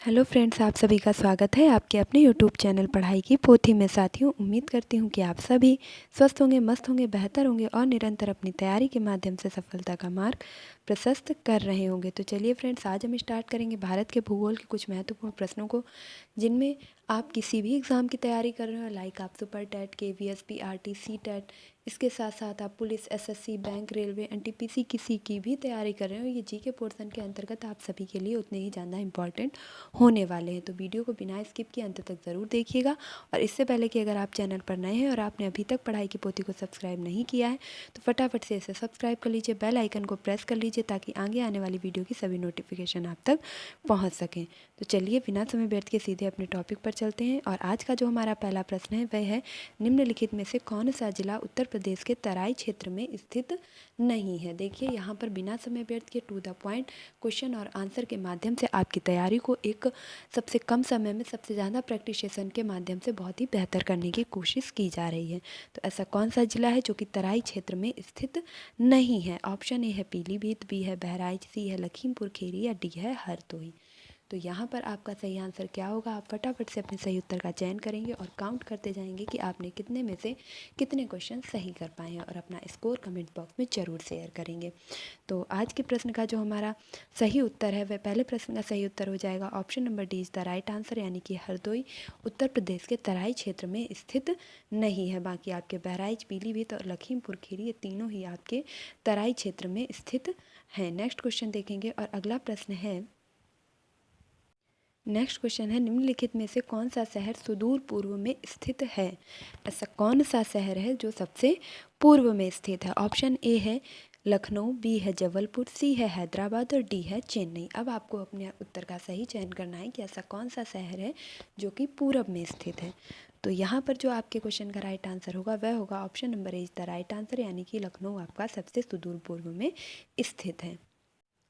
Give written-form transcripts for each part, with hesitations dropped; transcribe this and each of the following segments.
Hello friends, आप सभी का स्वागत है आपके अपने यूट्यूब चैनल पढ़ाई की पोथी में। साथियों, उम्मीद करती हूँ कि आप सभी स्वस्थ होंगे, मस्त होंगे, बेहतर होंगे और निरंतर अपनी तैयारी के माध्यम से सफलता का मार्ग प्रशस्त कर रहे होंगे। तो चलिए फ्रेंड्स, आज हम स्टार्ट करेंगे भारत के भूगोल के कुछ महत्वपूर्ण प्रश्नों को, जिनमें आप किसी भी एग्ज़ाम की तैयारी कर रहे हो, लाइक आप super TET, KVS, PRT, CTET, इसके साथ साथ आप police, SSC, bank, railway, NTPC किसी की भी तैयारी कर रहे हो, ये GK पोर्शन के अंतर्गत आप सभी के लिए उतने ही ज़्यादा इंपॉर्टेंट होने वाले हैं। तो वीडियो को बिना स्किप किए अंत तक ज़रूर देखिएगा। और इससे पहले कि अगर आप चैनल पर नए हैं और आपने अभी तक पढ़ाई की पोथी को सब्सक्राइब नहीं किया है, तो फटाफट से इसे सब्सक्राइब कर लीजिए, बेल आइकन को प्रेस कर लीजिए, ताकि आगे आने वाली वीडियो की सभी नोटिफिकेशन आप तक पहुँच सकें। तो चलिए बिना समय व्यर्थ के सीधे अपने टॉपिक पर चलते हैं। और आज का जो हमारा पहला प्रश्न है वह है, निम्नलिखित में से कौन सा जिला उत्तर प्रदेश के तराई क्षेत्र में स्थित नहीं है। देखिए, यहाँ पर बिना समय व्यर्थ के टू द पॉइंट क्वेश्चन और आंसर के माध्यम से आपकी तैयारी को एक सबसे कम समय में सबसे ज़्यादा प्रैक्टिस सेशन के माध्यम से बहुत ही बेहतर करने की कोशिश की जा रही है। तो ऐसा कौन सा जिला है जो कि तराई क्षेत्र में स्थित नहीं है। ऑप्शन ए है पीलीभीत, बी है बहराइच, सी है लखीमपुर खीरी या डी है हरदोई। तो यहाँ पर आपका सही आंसर क्या होगा, आप फटाफट से अपने सही उत्तर का चयन करेंगे और काउंट करते जाएंगे कि आपने कितने में से कितने क्वेश्चन सही कर पाए हैं, और अपना स्कोर कमेंट बॉक्स में ज़रूर शेयर करेंगे। तो आज के प्रश्न का जो हमारा सही उत्तर है, वह पहले प्रश्न का सही उत्तर हो जाएगा option number D is the right answer, यानी कि हरदोई उत्तर प्रदेश के तराई क्षेत्र में स्थित नहीं है। बाकी आपके बहराइच, पीलीभीत और लखीमपुर खीरी, ये तीनों ही आपके तराई क्षेत्र में स्थित हैं। नेक्स्ट क्वेश्चन देखेंगे और अगला प्रश्न है, निम्नलिखित में से कौन सा शहर सुदूर पूर्व में स्थित है। ऐसा कौन सा शहर है जो सबसे पूर्व में स्थित है। ऑप्शन ए है लखनऊ, बी है जबलपुर, सी है हैदराबाद और डी है चेन्नई। अब आपको अपने उत्तर का सही चयन करना है कि ऐसा कौन सा शहर है जो कि पूरब में स्थित है। तो यहाँ पर जो आपके क्वेश्चन का राइट आंसर होगा वह होगा option number A is the right answer, यानी कि लखनऊ आपका सबसे सुदूर पूर्व में स्थित है।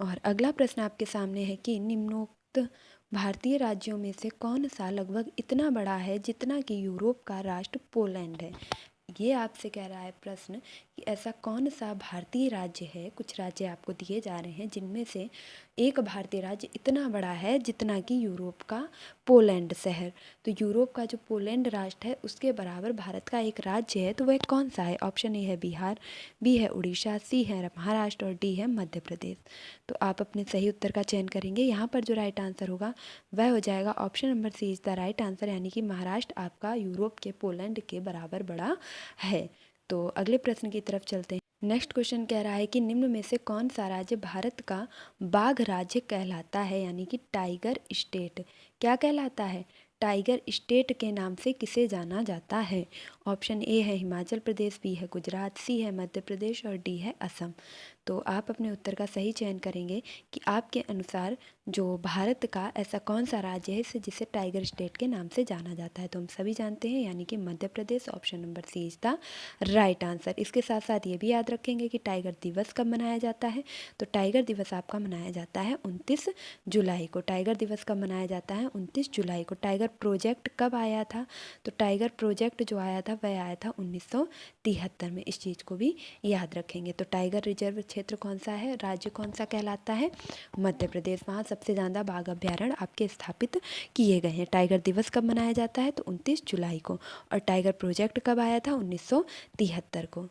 और अगला प्रश्न आपके सामने है कि निम्नोक्त भारतीय राज्यों में से कौन सा लगभग इतना बड़ा है जितना कि यूरोप का राष्ट्र पोलैंड है। ये आपसे कह रहा है प्रश्न कि ऐसा कौन सा भारतीय राज्य है, कुछ राज्य आपको दिए जा रहे हैं जिनमें से एक भारतीय राज्य इतना बड़ा है जितना कि यूरोप का पोलैंड शहर। तो यूरोप का जो पोलैंड राष्ट्र है उसके बराबर भारत का एक राज्य है, तो वह कौन सा है। ऑप्शन ए है बिहार, बी है उड़ीसा, सी है महाराष्ट्र और डी है मध्य प्रदेश। तो आप अपने सही उत्तर का चयन करेंगे। यहाँ पर जो राइट आंसर होगा वह हो जाएगा option number C is the right answer, यानी कि महाराष्ट्र आपका यूरोप के पोलैंड के बराबर बड़ा है। तो अगले प्रश्न की तरफ चलते हैं। नेक्स्ट क्वेश्चन कह रहा है कि निम्न में से कौन सा राज्य भारत का बाघ राज्य कहलाता है, यानी कि टाइगर स्टेट। क्या कहलाता है, टाइगर स्टेट के नाम से किसे जाना जाता है। ऑप्शन ए है हिमाचल प्रदेश, बी है गुजरात, सी है मध्य प्रदेश और डी है असम। तो आप अपने उत्तर का सही चयन करेंगे कि आपके अनुसार जो भारत का ऐसा कौन सा राज्य है जिसे टाइगर स्टेट के नाम से जाना जाता है। तो हम सभी जानते हैं, यानी कि Madhya Pradesh. Option number C is the right answer. इसके साथ साथ ये भी याद रखेंगे कि टाइगर दिवस कब मनाया जाता है। तो टाइगर दिवस आपका मनाया जाता है 29 जुलाई को। टाइगर दिवस कब मनाया जाता है, 29 जुलाई को। टाइगर प्रोजेक्ट कब आया था, तो टाइगर प्रोजेक्ट जो आया था वह आया था 1973 में। इस चीज़ को भी याद रखेंगे। तो टाइगर रिजर्व क्षेत्र कौन सा है, राज्य कौन सा कहलाता है, मध्य प्रदेश। वहाँ सबसे ज़्यादा बाघ अभ्यारण्य आपके स्थापित किए गए हैं। टाइगर दिवस कब मनाया जाता है, तो 29 जुलाई को। और टाइगर प्रोजेक्ट कब आया था, 1973 को।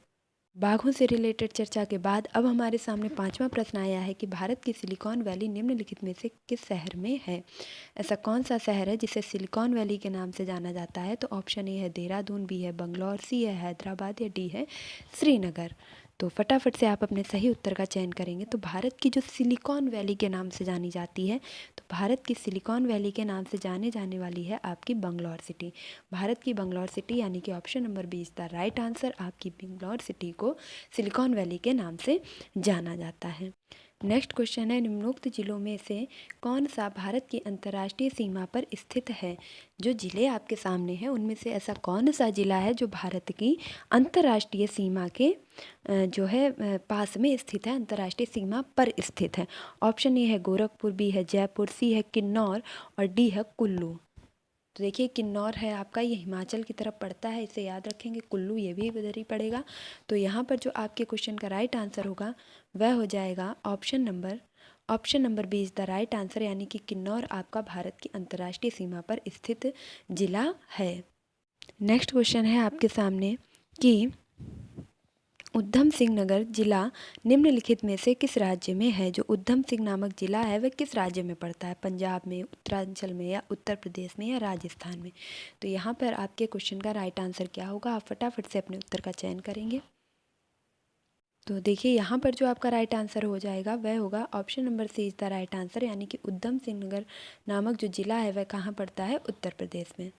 बाघों से रिलेटेड चर्चा के बाद अब हमारे सामने पांचवा प्रश्न आया है कि भारत की सिलिकॉन वैली निम्नलिखित में से किस शहर में है। ऐसा कौन सा शहर है जिसे सिलिकॉन वैली के नाम से जाना जाता है। तो ऑप्शन ए है देहरादून, बी है बंगलौर, सी है हैदराबाद या डी है श्रीनगर। तो फटाफट से आप अपने सही उत्तर का चयन करेंगे। तो भारत की जो सिलिकॉन वैली के नाम से जानी जाती है, तो भारत की सिलिकॉन वैली के नाम से जाने जाने वाली है आपकी बंगलौर सिटी। भारत की बंगलौर सिटी, यानी कि option number B is the right answer. आपकी बंगलौर सिटी को सिलिकॉन वैली के नाम से जाना जाता है। नेक्स्ट क्वेश्चन है, निम्नोक्त जिलों में से कौन सा भारत की अंतर्राष्ट्रीय सीमा पर स्थित है। जो जिले आपके सामने हैं उनमें से ऐसा कौन सा जिला है जो भारत की अंतर्राष्ट्रीय सीमा के जो है पास में स्थित है, अंतर्राष्ट्रीय सीमा पर स्थित है। ऑप्शन ए है गोरखपुर, बी है जयपुर, सी है किन्नौर और डी है कुल्लू। तो देखिए, किन्नौर है आपका, ये हिमाचल की तरफ पड़ता है, इसे याद रखेंगे। कुल्लू ये भी इधर ही पड़ेगा। तो यहाँ पर जो आपके क्वेश्चन का राइट आंसर होगा वह हो जाएगा option number option number B is the right answer, यानी कि किन्नौर आपका भारत की अंतर्राष्ट्रीय सीमा पर स्थित जिला है। नेक्स्ट क्वेश्चन है आपके सामने कि उधम सिंह नगर जिला निम्नलिखित में से किस राज्य में है। जो उधम सिंह नामक जिला है वह किस राज्य में पड़ता है, पंजाब में, उत्तरांचल में, या उत्तर प्रदेश में, या राजस्थान में। तो यहाँ पर आपके क्वेश्चन का राइट आंसर क्या होगा, आप फटाफट से अपने उत्तर का चयन करेंगे। तो देखिए यहाँ पर जो आपका राइट आंसर हो जाएगा वह होगा option number C is the right answer, यानी कि उधम सिंह नगर नामक जो जिला है वह कहाँ पड़ता है, उत्तर प्रदेश में।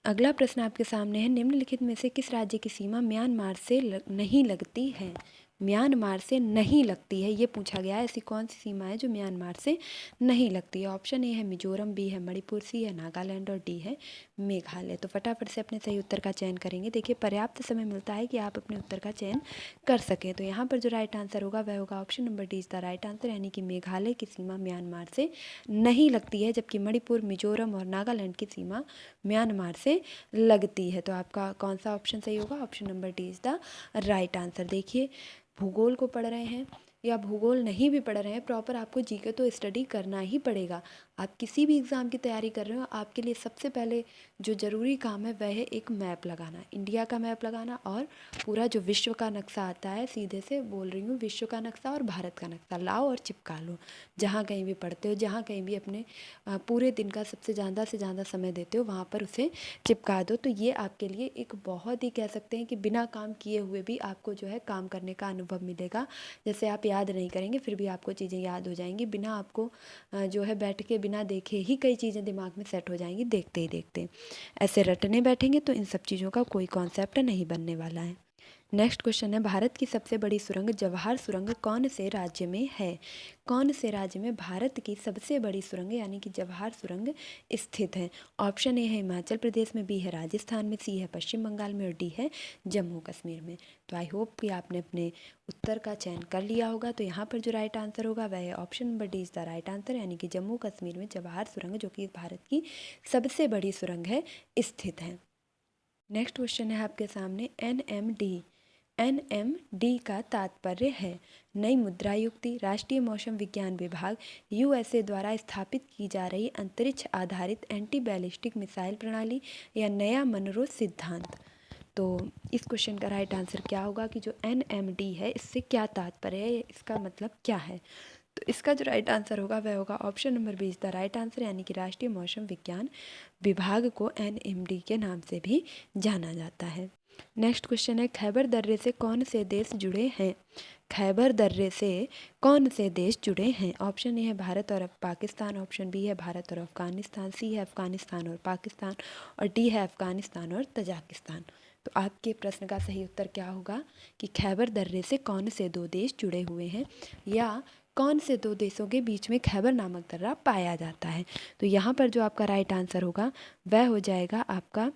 अगला प्रश्न आपके सामने है, निम्नलिखित में से किस राज्य की सीमा म्यांमार से नहीं लगती है। म्यांमार से नहीं लगती है ये पूछा गया है, ऐसी कौन सी सीमा है जो म्यांमार से नहीं लगती है। ऑप्शन ए है मिजोरम, बी है मणिपुर, सी है नागालैंड और डी है मेघालय। तो फटाफट से अपने सही उत्तर का चयन करेंगे। देखिए पर्याप्त समय मिलता है कि आप अपने उत्तर का चयन कर सकें। तो यहाँ पर जो राइट आंसर होगा वह होगा option number D is the right answer, यानी कि मेघालय की सीमा म्यांमार से नहीं लगती है, जबकि मणिपुर, मिजोरम और नागालैंड की सीमा म्यांमार से लगती है। तो आपका कौन सा ऑप्शन सही होगा, option number D is the right answer. देखिए भूगोल को पढ़ रहे हैं या भूगोल नहीं भी पढ़ रहे हैं, प्रॉपर आपको जीके तो स्टडी करना ही पड़ेगा। आप किसी भी एग्ज़ाम की तैयारी कर रहे हो, आपके लिए सबसे पहले जो ज़रूरी काम है वह है एक मैप लगाना, इंडिया का मैप लगाना, और पूरा जो विश्व का नक्शा आता है, सीधे से बोल रही हूँ, विश्व का नक्शा और भारत का नक्शा लाओ और चिपका लो। जहाँ कहीं भी पढ़ते हो, जहाँ कहीं भी अपने पूरे दिन का सबसे ज़्यादा से ज़्यादा समय देते हो, वहाँ पर उसे चिपका दो। तो ये आपके लिए एक बहुत ही कह सकते हैं कि बिना काम किए हुए भी आपको जो है काम करने का अनुभव मिलेगा। जैसे आप याद नहीं करेंगे फिर भी आपको चीज़ें याद हो जाएंगी, बिना आपको जो है बैठ के बिना देखे ही कई चीज़ें दिमाग में सेट हो जाएंगी देखते ही देखते। ऐसे रटने बैठेंगे तो इन सब चीज़ों का कोई कॉन्सेप्ट नहीं बनने वाला है। नेक्स्ट क्वेश्चन है, भारत की सबसे बड़ी सुरंग जवाहर सुरंग कौन से राज्य में है। कौन से राज्य में भारत की सबसे बड़ी सुरंग यानी कि जवाहर सुरंग स्थित है। ऑप्शन ए है हिमाचल प्रदेश में, बी है राजस्थान में, सी है पश्चिम बंगाल में और डी है जम्मू कश्मीर में। तो आई होप कि आपने अपने उत्तर का चयन कर लिया होगा। तो यहाँ पर जो राइट आंसर होगा वह है option number D is the right answer, यानी कि जम्मू कश्मीर में जवाहर सुरंग, जो कि भारत की सबसे बड़ी सुरंग है, स्थित है। नेक्स्ट क्वेश्चन है आपके सामने, एनएमडी का तात्पर्य है नई मुद्रा युक्ति, राष्ट्रीय मौसम विज्ञान विभाग, यूएसए द्वारा स्थापित की जा रही अंतरिक्ष आधारित एंटी बैलिस्टिक मिसाइल प्रणाली, या नया मनरो सिद्धांत। तो इस क्वेश्चन का राइट आंसर क्या होगा कि जो एनएमडी है इससे क्या तात्पर्य है, इसका मतलब क्या है। तो इसका जो राइट आंसर होगा वह होगा option number B is the right answer, यानी कि राष्ट्रीय मौसम विज्ञान विभाग को एनएमडी के नाम से भी जाना जाता है। नेक्स्ट क्वेश्चन है, खैबर दर्रे से कौन से देश जुड़े हैं। खैबर दर्रे से कौन से देश जुड़े हैं। ऑप्शन ए है भारत और पाकिस्तान, ऑप्शन बी है भारत और अफगानिस्तान, सी है अफगानिस्तान और पाकिस्तान, और डी है अफगानिस्तान और तजाकिस्तान। तो आपके प्रश्न का सही उत्तर क्या होगा कि खैबर दर्रे से कौन से दो देश जुड़े हुए हैं, या कौन से दो देशों के बीच में खैबर नामक दर्रा पाया जाता है। तो यहाँ पर जो आपका राइट आंसर होगा वह हो जाएगा आपका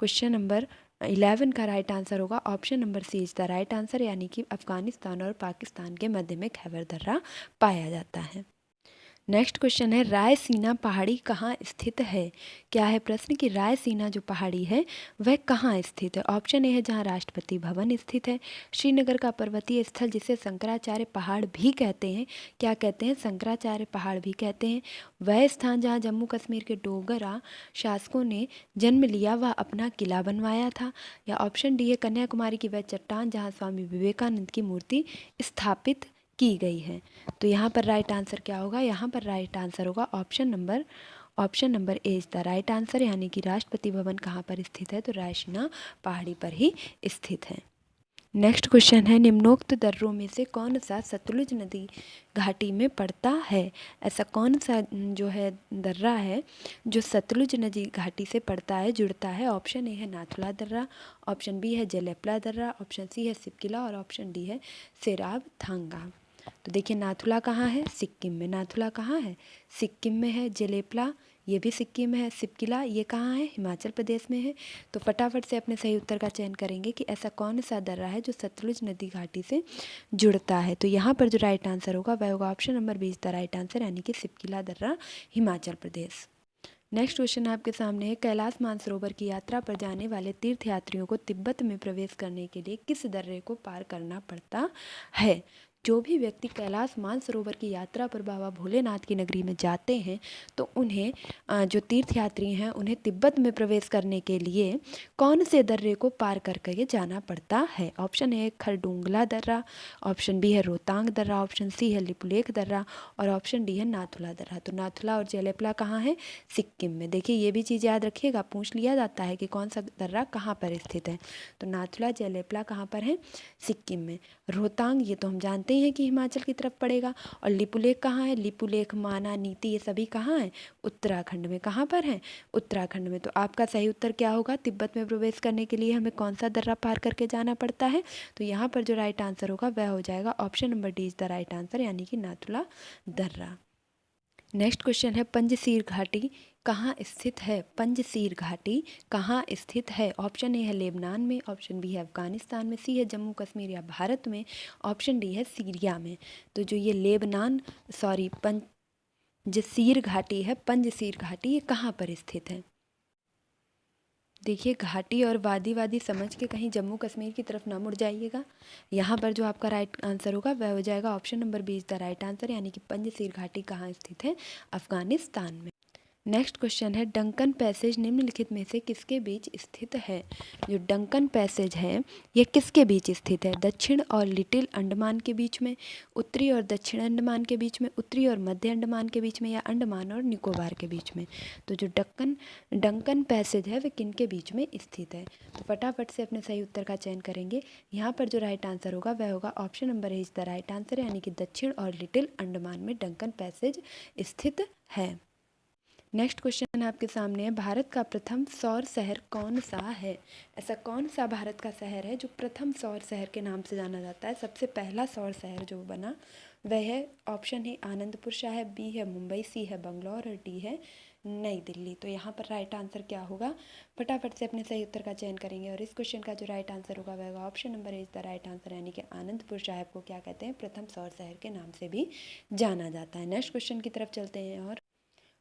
क्वेश्चन नंबर 11 का राइट आंसर होगा option number C is the right answer, यानी कि अफगानिस्तान और पाकिस्तान के मध्य में खैबर दर्रा पाया जाता है। नेक्स्ट क्वेश्चन है, रायसीना पहाड़ी कहाँ स्थित है। क्या है प्रश्न कि रायसीना जो पहाड़ी है वह कहाँ स्थित है। ऑप्शन ए है जहाँ राष्ट्रपति भवन स्थित है, श्रीनगर का पर्वतीय स्थल जिसे शंकराचार्य पहाड़ भी कहते हैं, क्या कहते हैं, शंकराचार्य पहाड़ भी कहते हैं, वह स्थान जहाँ जम्मू कश्मीर के डोगरा शासकों ने जन्म लिया व अपना किला बनवाया था, या ऑप्शन डी है कन्याकुमारी की वह चट्टान जहाँ स्वामी विवेकानंद की मूर्ति स्थापित की गई है। तो यहाँ पर राइट आंसर क्या होगा, यहाँ पर राइट आंसर होगा option number A is the right answer, यानी कि राष्ट्रपति भवन कहाँ पर स्थित है, तो रायसीना पहाड़ी पर ही स्थित है। नेक्स्ट क्वेश्चन है, निम्नोक्त दर्रों में से कौन सा सतलुज नदी घाटी में पड़ता है। ऐसा कौन सा जो है दर्रा है जो सतलुज नदी घाटी से पड़ता है, जुड़ता है। ऑप्शन ए है नाथुला दर्रा, ऑप्शन बी है जलेपला दर्रा, ऑप्शन सी है सिपकिला, और ऑप्शन डी है सेराब थांगा। तो देखिए नाथुला कहाँ है, सिक्किम में। नाथुला कहाँ है, सिक्किम में है। जलेपला ये भी सिक्किम में है। सिपकिला ये कहाँ है, हिमाचल प्रदेश में है। तो फटाफट से अपने सही उत्तर का चयन करेंगे कि ऐसा कौन सा दर्रा है जो सतलुज नदी घाटी से जुड़ता है। तो यहाँ पर जो राइट आंसर होगा वह होगा option number B is the right answer, यानी कि सिपकिला दर्रा, हिमाचल प्रदेश। नेक्स्ट क्वेश्चन आपके सामने है, कैलाश मानसरोवर की यात्रा पर जाने वाले तीर्थयात्रियों को तिब्बत में प्रवेश करने के लिए किस दर्रे को पार करना पड़ता है। जो भी व्यक्ति कैलाश मानसरोवर की यात्रा पर बाबा भोलेनाथ की नगरी में जाते हैं तो उन्हें जो तीर्थयात्री हैं उन्हें तिब्बत में प्रवेश करने के लिए कौन से दर्रे को पार करके जाना पड़ता है। ऑप्शन ए खरडूंगला दर्रा, ऑप्शन बी है रोहतांग दर्रा, ऑप्शन सी है लिपुलेख दर्रा और ऑप्शन डी है नाथुला दर्रा। तो नाथुला और जेलेपला कहाँ है? सिक्किम में। देखिए ये भी चीज़ याद रखिएगा, पूछ लिया जाता है कि कौन सा दर्रा कहाँ पर स्थित है। तो नाथुला जेलेपला कहाँ पर है? सिक्किम में। रोहतांग ये तो हम जानते ही हैं कि हिमाचल की तरफ पड़ेगा। और लिपुलेख कहाँ है? लिपुलेख, माना, नीति ये सभी कहाँ हैं? उत्तराखंड में। कहाँ पर हैं? उत्तराखंड में। तो आपका सही उत्तर क्या होगा? तिब्बत में प्रवेश करने के लिए हमें कौन सा दर्रा पार करके जाना पड़ता है? तो यहाँ पर जो राइट आंसर होगा वह हो जाएगा option number D is the right answer, यानी कि नाथुला दर्रा। नेक्स्ट क्वेश्चन है पंजसीर घाटी कहाँ स्थित है? पंजसीर घाटी कहाँ स्थित है? ऑप्शन ए है लेबनान में, ऑप्शन बी है अफगानिस्तान में, सी है जम्मू कश्मीर या भारत में, ऑप्शन डी है सीरिया में। तो जो ये पंजसीर घाटी है, पंजसीर घाटी ये कहाँ पर स्थित है? देखिए घाटी और वादी समझ के कहीं जम्मू कश्मीर की तरफ ना मुड़ जाइएगा। यहाँ पर जो आपका राइट आंसर होगा वह हो जाएगा option number B is the right answer, यानी कि पंजसीर घाटी कहाँ स्थित है? अफगानिस्तान में। नेक्स्ट क्वेश्चन है डंकन पैसेज निम्नलिखित में से किसके बीच स्थित है? जो डंकन पैसेज है ये किसके बीच स्थित है? दक्षिण और लिटिल अंडमान के बीच में, उत्तरी और दक्षिण अंडमान के बीच में, उत्तरी और मध्य अंडमान के बीच में, या अंडमान और निकोबार के बीच में। तो जो डंकन पैसेज है वह किन के बीच में स्थित है? तो फटाफट से अपने सही उत्तर का चयन करेंगे। यहाँ पर जो राइट आंसर होगा वह होगा option number A is the right answer, यानी कि दक्षिण और लिटिल अंडमान में डंकन पैसेज स्थित है। नेक्स्ट क्वेश्चन आपके सामने है भारत का प्रथम सौर शहर कौन सा है? ऐसा कौन सा भारत का शहर है जो प्रथम सौर शहर के नाम से जाना जाता है? सबसे पहला सौर शहर जो बना वह है option A Anandpur Sahib, B है मुंबई, सी है बंगलौर और डी है नई दिल्ली। तो यहाँ पर राइट आंसर क्या होगा? फटाफट से अपने सही उत्तर का चयन करेंगे और इस क्वेश्चन का जो राइट आंसर होगा वह होगा option number is the right answer, यानी कि आनंदपुर साहिब को क्या कहते हैं? प्रथम सौर शहर के नाम से भी जाना जाता है। नेक्स्ट क्वेश्चन की तरफ चलते हैं और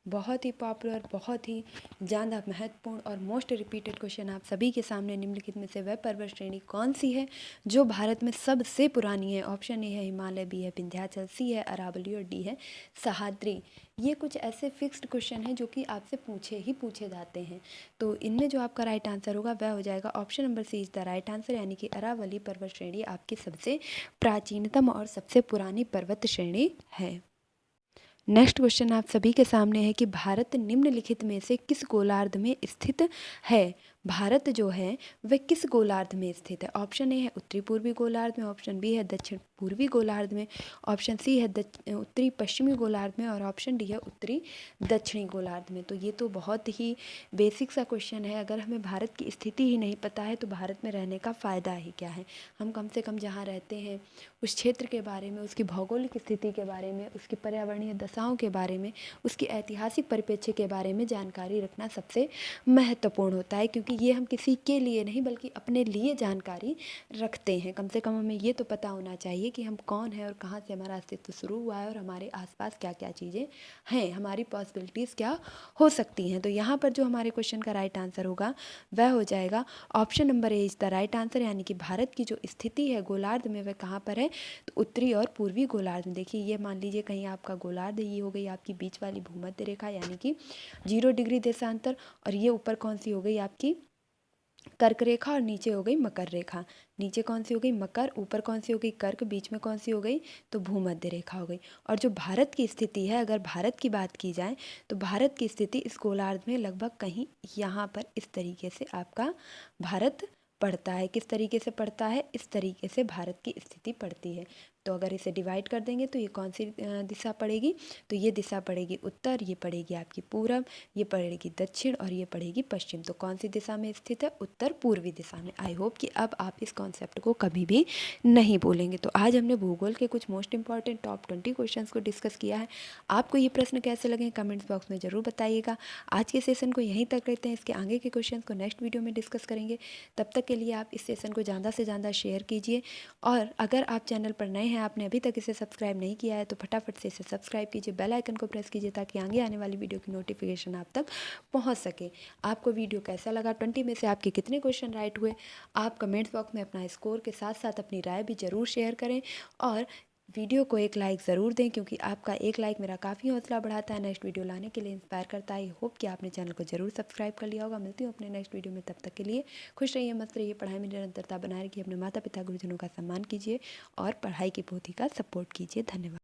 बहुत ही पॉपुलर, बहुत ही ज़्यादा महत्वपूर्ण और मोस्ट रिपीटेड क्वेश्चन आप सभी के सामने निम्नलिखित में से वह पर्वत श्रेणी कौन सी है जो भारत में सबसे पुरानी है? ऑप्शन ए है हिमालय, बी है विंध्याचल, सी है अरावली और डी है सह्याद्री। ये कुछ ऐसे फिक्स्ड क्वेश्चन हैं जो कि आपसे पूछे जाते हैं। तो इनमें जो आपका राइट आंसर होगा वह हो जाएगा option number C is the right answer, यानी कि अरावली पर्वत श्रेणी आपकी सबसे प्राचीनतम और सबसे पुरानी पर्वत श्रेणी है। नेक्स्ट क्वेश्चन आप सभी के सामने है कि भारत निम्नलिखित में से किस गोलार्ध में स्थित है? भारत जो है वह किस गोलार्ध में स्थित है? ऑप्शन ए है उत्तरी पूर्वी गोलार्ध में, ऑप्शन बी है दक्षिण पूर्वी गोलार्ध में, ऑप्शन सी है उत्तरी पश्चिमी गोलार्ध में और ऑप्शन डी है उत्तरी दक्षिणी गोलार्ध में। तो ये तो बहुत ही बेसिक सा क्वेश्चन है। अगर हमें भारत की स्थिति ही नहीं पता है तो भारत में रहने का फ़ायदा ही क्या है? हम कम से कम जहाँ रहते हैं उस क्षेत्र के बारे में, उसकी भौगोलिक स्थिति के बारे में, उसकी पर्यावरणीय दशाओं के बारे में, उसकी ऐतिहासिक परिप्रेक्ष्य के बारे में जानकारी रखना सबसे महत्वपूर्ण होता है, क्योंकि ये हम किसी के लिए नहीं बल्कि अपने लिए जानकारी रखते हैं। कम से कम हमें ये तो पता होना चाहिए कि हम कौन हैं और कहाँ से हमारा अस्तित्व शुरू हुआ है और हमारे आसपास क्या क्या चीज़ें हैं, हमारी पॉसिबिलिटीज़ क्या हो सकती हैं। तो यहाँ पर जो हमारे क्वेश्चन का राइट आंसर होगा वह हो जाएगा option number A is the right answer, यानी कि भारत की जो स्थिति है गोलार्ध में वह कहाँ पर है? तो उत्तरी और पूर्वी गोलार्ध में। देखिए ये मान लीजिए कहीं आपका गोलार्ध, ये हो गई आपकी बीच वाली भूमध्य रेखा यानी कि 0 डिग्री देशांतर, और ये ऊपर कौन सी हो गई आपकी कर्क रेखा और नीचे हो गई मकर रेखा। नीचे कौन सी हो गई? मकर, ऊपर कौन सी हो गई? कर्क, बीच में कौन सी हो गई? तो भूमध्य रेखा हो गई। और जो भारत की स्थिति है, अगर भारत की बात की जाए तो भारत की स्थिति इस गोलार्ध में लगभग कहीं यहाँ पर इस तरीके से आपका भारत पड़ता है। किस तरीके से पड़ता है? इस तरीके से भारत की स्थिति पड़ती है। तो अगर इसे डिवाइड कर देंगे तो ये कौन सी दिशा पड़ेगी? तो ये दिशा पड़ेगी उत्तर, ये पड़ेगी आपकी पूरब, ये पड़ेगी दक्षिण और ये पड़ेगी पश्चिम। तो कौन सी दिशा में स्थित है? उत्तर पूर्वी दिशा में। आई होप कि अब आप इस कॉन्सेप्ट को कभी भी नहीं भूलेंगे। तो आज हमने भूगोल के कुछ मोस्ट इंपॉर्टेंट टॉप 20 क्वेश्चंस को डिस्कस किया है। आपको ये प्रश्न कैसे लगे कमेंट्स बॉक्स में ज़रूर बताइएगा। आज के सेशन को यहीं तक करते हैं, इसके आगे के क्वेश्चन को नेक्स्ट वीडियो में डिस्कस करेंगे। तब तक के लिए आप इस सेशन को ज़्यादा से ज़्यादा शेयर कीजिए, और अगर आप चैनल पर नए हैं, आपने अभी तक इसे सब्सक्राइब नहीं किया है तो फटाफट से इसे सब्सक्राइब कीजिए, बेल आइकन को प्रेस कीजिए ताकि आगे आने वाली वीडियो की नोटिफिकेशन आप तक पहुंच सके। आपको वीडियो कैसा लगा? 20 में से आपके कितने क्वेश्चन राइट हुए? आप कमेंट्स बॉक्स में अपना स्कोर के साथ साथ अपनी राय भी ज़रूर शेयर करें, और वीडियो को एक लाइक ज़रूर दें, क्योंकि आपका एक लाइक मेरा काफ़ी हौसला बढ़ाता है नेक्स्ट वीडियो लाने के लिए, इंस्पायर करता है। आई होप कि आपने चैनल को ज़रूर सब्सक्राइब कर लिया होगा। मिलती हूँ अपने नेक्स्ट वीडियो में, तब तक के लिए खुश रहिए, मस्त रहिए, पढ़ाई में निरंतरता बनाए रखिए, अपने माता पिता गुरुजनों का सम्मान कीजिए और पढ़ाई की पोथी का सपोर्ट कीजिए। धन्यवाद।